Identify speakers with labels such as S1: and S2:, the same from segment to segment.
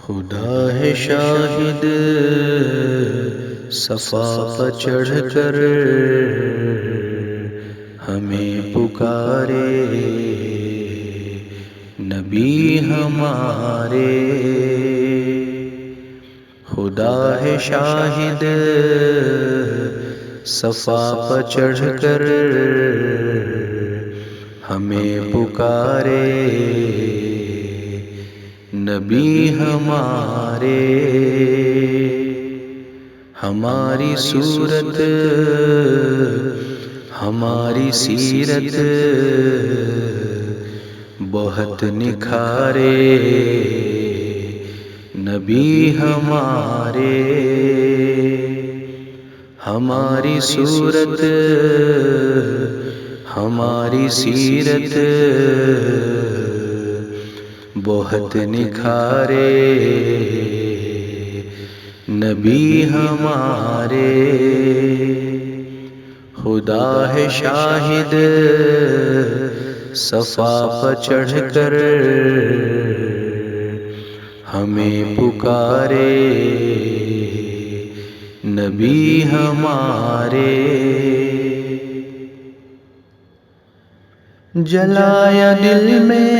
S1: خدا ہے شاہد صفا پر چڑھ کر ہمیں پکارے نبی ہمارے۔ خدا ہے شاہد صفا پر چڑھ کر ہمیں پکارے نبی ہمارے۔ ہماری صورت ہماری سیرت بہت نکھارے نبی ہمارے۔ ہماری صورت ہماری سیرت بہت نکھارے نبی ہمارے۔ خدا ہے شاہد صفا پر چڑھ کر ہمیں پکارے نبی ہمارے۔ جلایا دل میں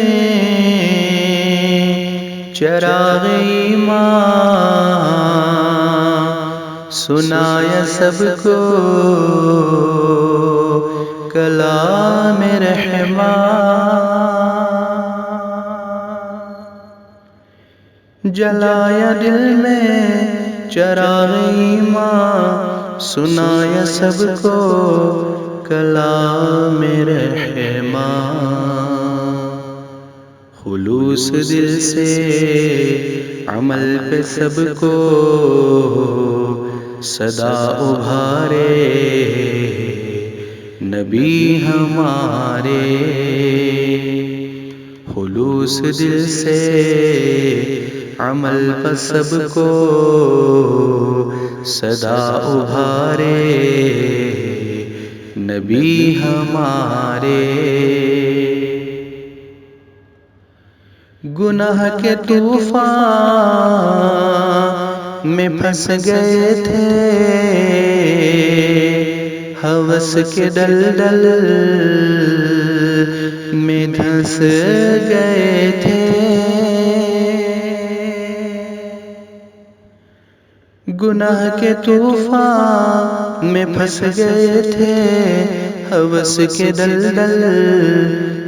S1: چراغ ایمان، سنایا سب کو کلام رحمان۔ جلایا دل میں چراغ ایمان، سنایا سب کو کلام رحمان۔ خلوص دل سے عمل پہ سب کو صدا ابھارے نبی ہمارے۔ خلوص دل سے عمل پہ سب کو صدا ابھارے نبی ہمارے۔ گناہ کے طوفان میں پھنس گئے تھے، ہوس کے دلدل میں دھنس گئے تھے۔ گناہ کے طوفان میں پھنس گئے تھے، ہوس کے دلدل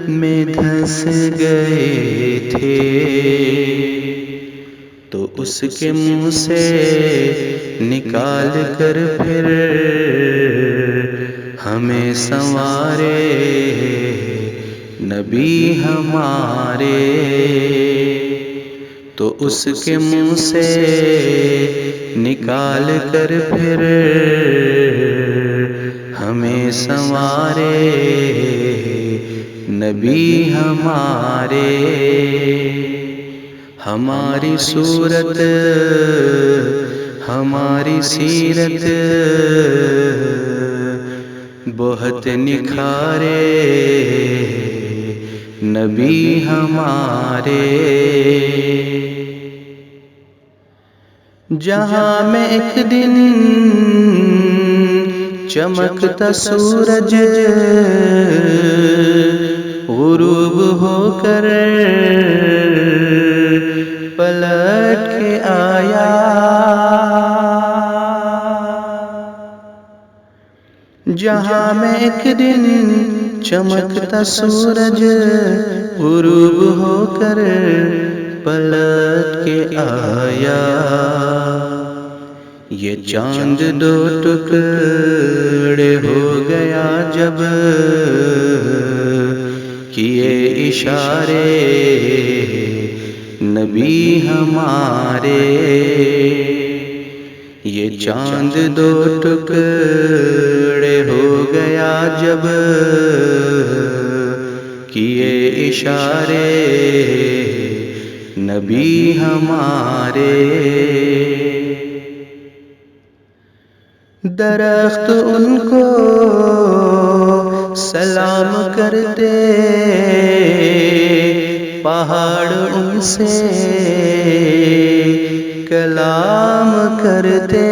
S1: میں دھنس گئے تھے، تو اس کے منہ سے نکال کر پھر ہمیں سنوارے نبی ہمارے۔ تو اس کے منہ سے نکال کر پھر ہمیں سنوارے نبی ہمارے۔ ہماری صورت ہماری سیرت بہت نکھارے نبی ہمارے۔ جہاں میں ایک دن چمکتا سورج غروب ہو کر پلٹ کے آیا، جہاں میں ایک دن چمکتا سورج غروب ہو کر پلٹ کے آیا، یہ چاند دو ٹکڑے ہو گیا جب کیے اشارے نبی ہمارے۔ یہ چاند دو ٹکڑے ہو گیا جب کیے اشارے نبی ہمارے۔ درخت ان کو سلام کرتے، پہاڑ ان سے کرتے،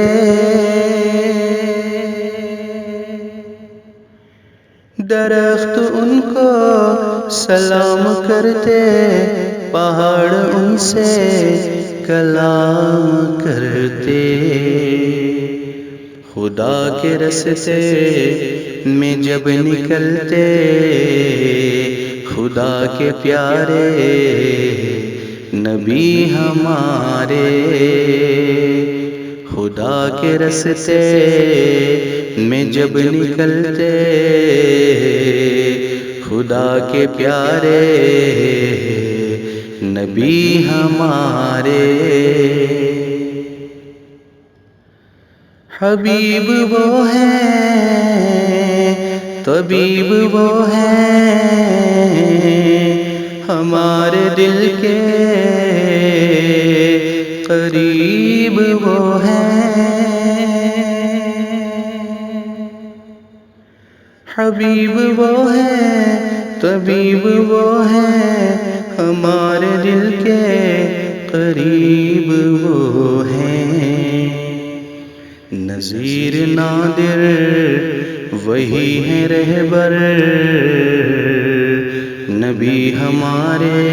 S1: درخت ان کو سلام کرتے، پہاڑ ان سے کلام کرتے۔ خدا کے رستے میں جب نکلتے، خدا کے پیارے نبی ہمارے، خدا کے رستے میں جب نکلتے، خدا کے پیارے نبی ہمارے۔ حبیب وہ ہیں، طبیب وہ ہیں، ہمارے دل کے قریب وہ ہیں۔ حبیب وہ ہیں، طبیب وہ ہیں، ہمارے دل کے قریب وہ ہیں۔ نذیر نادر وہی ہیں رہبر، نبی ہمارے،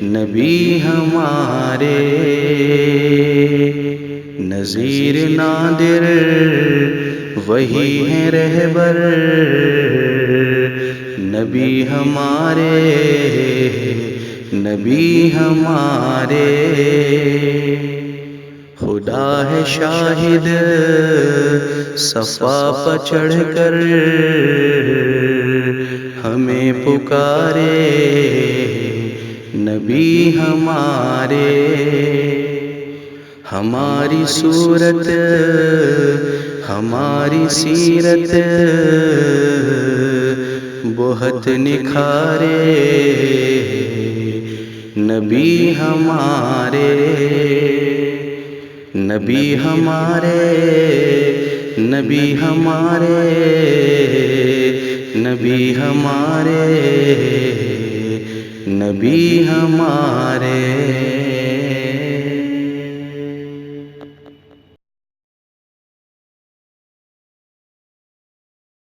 S1: نبی ہمارے۔ نذیر نادر وہی ہیں رہبر، نبی ہمارے، نبی ہمارے۔ خدا ہے شاہد صفا پر چڑھ کر ہمیں پکارے، نبی ہمارے۔ ہماری صورت، ہماری سیرت بہت نکھارے، نبی ہمارے، نبی ہمارے، نبی ہمارے، نبی ہمارے، نبی ہمارے۔